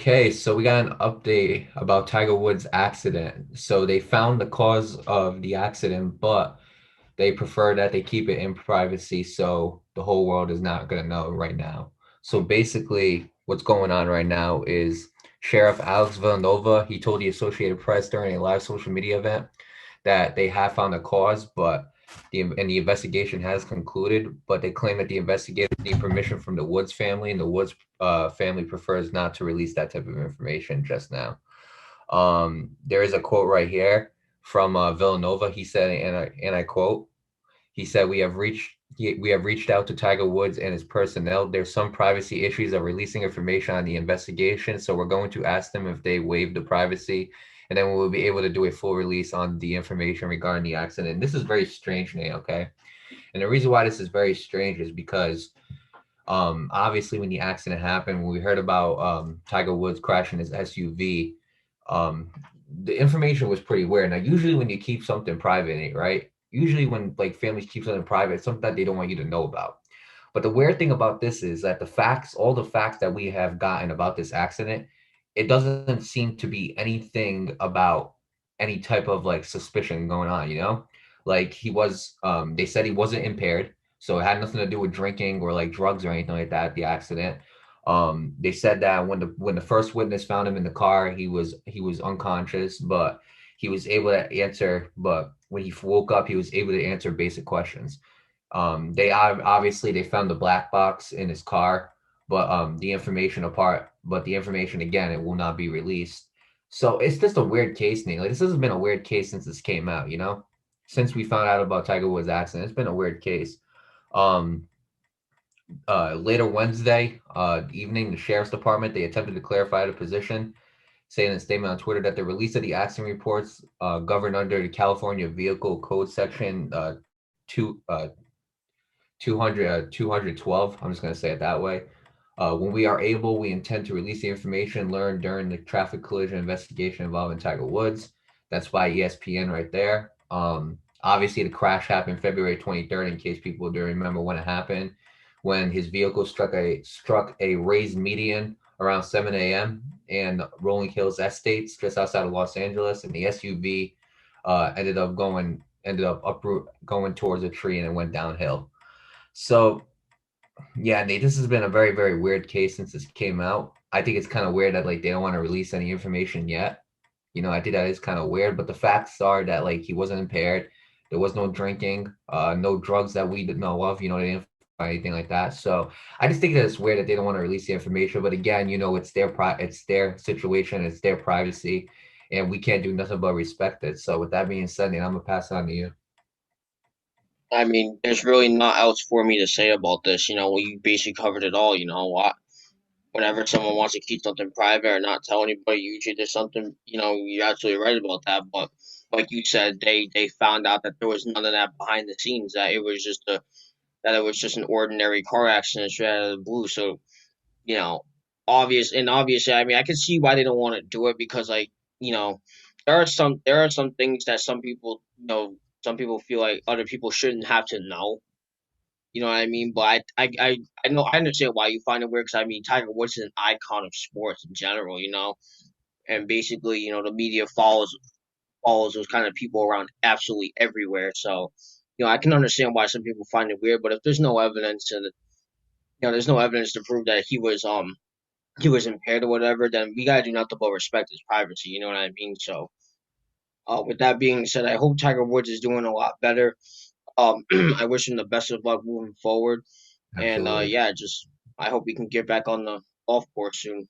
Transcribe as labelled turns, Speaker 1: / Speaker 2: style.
Speaker 1: Okay, so we got an update about Tiger Woods' accident. So they found the cause of the accident, but they prefer that they keep it in privacy, so the whole world is not going to know right now. So basically, what's going on right now is Sheriff Alex Villanova, he told the Associated Press during a live social media event that they have found a cause, but the investigation has concluded. But they claim that the investigators need permission from the Woods family, and the Woods family prefers not to release that type of information just now. There is a quote right here from Villanova. He said, and I quote, he said, we have reached out to Tiger Woods and his personnel. There's some privacy issues of releasing information on the investigation, so we're going to ask them if they waive the privacy, and then we'll be able to do a full release on the information regarding the accident. This is very strange, Nate, okay? And the reason why this is very strange is because obviously when the accident happened, when we heard about Tiger Woods crashing his SUV, um, the information was pretty weird. Now, usually when you keep something private, right? Usually when like families keep something private, it's something that they don't want you to know about. But the weird thing about this is that the facts, all the facts that we have gotten about this accident, it doesn't seem to be anything about any type of like suspicion going on, you know? Like they said he wasn't impaired, so it had nothing to do with drinking or like drugs or anything like that, the accident. They said that when the first witness found him in the car, he was unconscious, but he was able to answer. But when he woke up, he was able to answer basic questions. Obviously they found the black box in his car, but the information again, it will not be released. So it's just a weird case, Nate. Like this has been a weird case since this came out, you know? Since we found out about Tiger Woods' accident, it's been a weird case. Um, Later Wednesday evening, the sheriff's department they attempted to clarify the position, saying in a statement on Twitter that the release of the accident reports governed under the California Vehicle Code Section two, 212. I'm just going to say it that way. When we are able, we intend to release the information learned during the traffic collision investigation involving Tiger Woods. That's by ESPN right there. Obviously, the crash happened February 23rd. In case people do remember when it happened, when his vehicle struck a raised median around 7 a.m. in Rolling Hills Estates, just outside of Los Angeles, and the SUV ended up going towards a tree and it went downhill. So yeah, Nate, this has been a very, very weird case since this came out. I think it's kind of weird that like they don't want to release any information yet. I think that is kind of weird, but the facts are that like he wasn't impaired. There was no drinking, no drugs that we didn't know of. They didn't find anything like that. So I just think that it's weird that they don't want to release the information. But again, it's their situation, it's their privacy, and we can't do nothing but respect it. So with that being said, Nate, I'm gonna pass it on to you.
Speaker 2: I mean, there's really not else for me to say about this. You basically covered it all. Whenever someone wants to keep something private or not tell anybody, usually there's something. You're absolutely right about that. But like you said, they found out that there was none of that behind the scenes. That it was just an ordinary car accident straight out of the blue. So you know, obviously, I mean, I can see why they don't want to do it because you know, there are some things that some people feel like other people shouldn't have to know. You know what I mean? But I know I understand why you find it weird because I mean Tiger Woods is an icon of sports in general, and basically the media follows those kind of people around absolutely everywhere. So I can understand why some people find it weird, but if there's no evidence there's no evidence to prove that he was impaired or whatever, then we gotta do nothing but respect his privacy. You know what I mean? So, with that being said, I hope Tiger Woods is doing a lot better. I wish him the best of luck moving forward, and
Speaker 1: Absolutely.
Speaker 2: yeah, just I hope he can get back on the golf course soon.